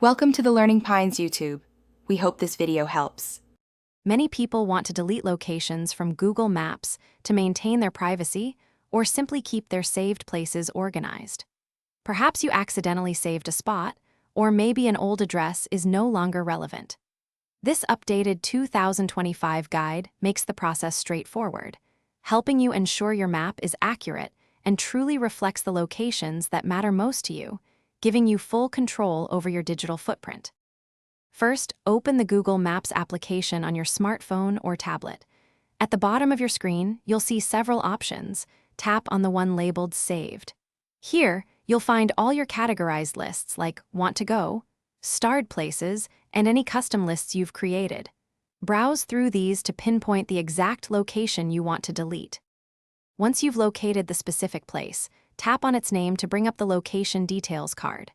Welcome to the Learning Pines YouTube. We hope this video helps. Many people want to delete locations from Google Maps to maintain their privacy or simply keep their saved places organized. Perhaps you accidentally saved a spot, or maybe an old address is no longer relevant. This updated 2025 guide makes the process straightforward, helping you ensure your map is accurate and truly reflects the locations that matter most to you, giving you full control over your digital footprint. First, open the Google Maps application on your smartphone or tablet. At the bottom of your screen, you'll see several options. Tap on the one labeled Saved. Here, you'll find all your categorized lists like Want to Go, Starred Places, and any custom lists you've created. Browse through these to pinpoint the exact location you want to delete. Once you've located the specific place, tap on its name to bring up the Location Details card.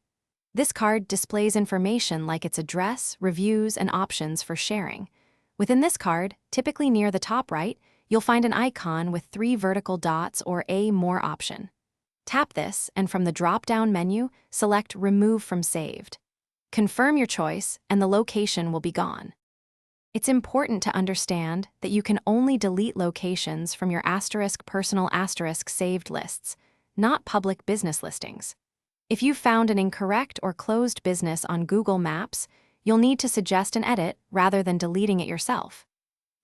This card displays information like its address, reviews, and options for sharing. Within this card, typically near the top right, you'll find an icon with 3 vertical dots or a More option. Tap this, and from the drop-down menu, select Remove from Saved. Confirm your choice, and the location will be gone. It's important to understand that you can only delete locations from your *personal * saved lists, not public business listings. If you've found an incorrect or closed business on Google Maps, you'll need to suggest an edit rather than deleting it yourself.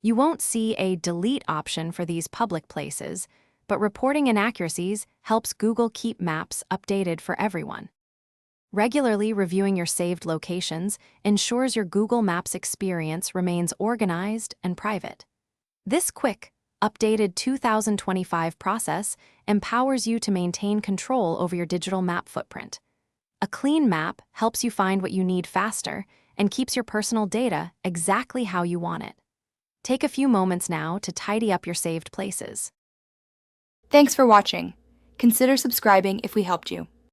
You won't see a delete option for these public places, but reporting inaccuracies helps Google keep maps updated for everyone. Regularly reviewing your saved locations ensures your Google Maps experience remains organized and private. This quick, updated 2025 process empowers you to maintain control over your digital map footprint. A clean map helps you find what you need faster and keeps your personal data exactly how you want it. Take a few moments now to tidy up your saved places. Thanks for watching. Consider subscribing if we helped you.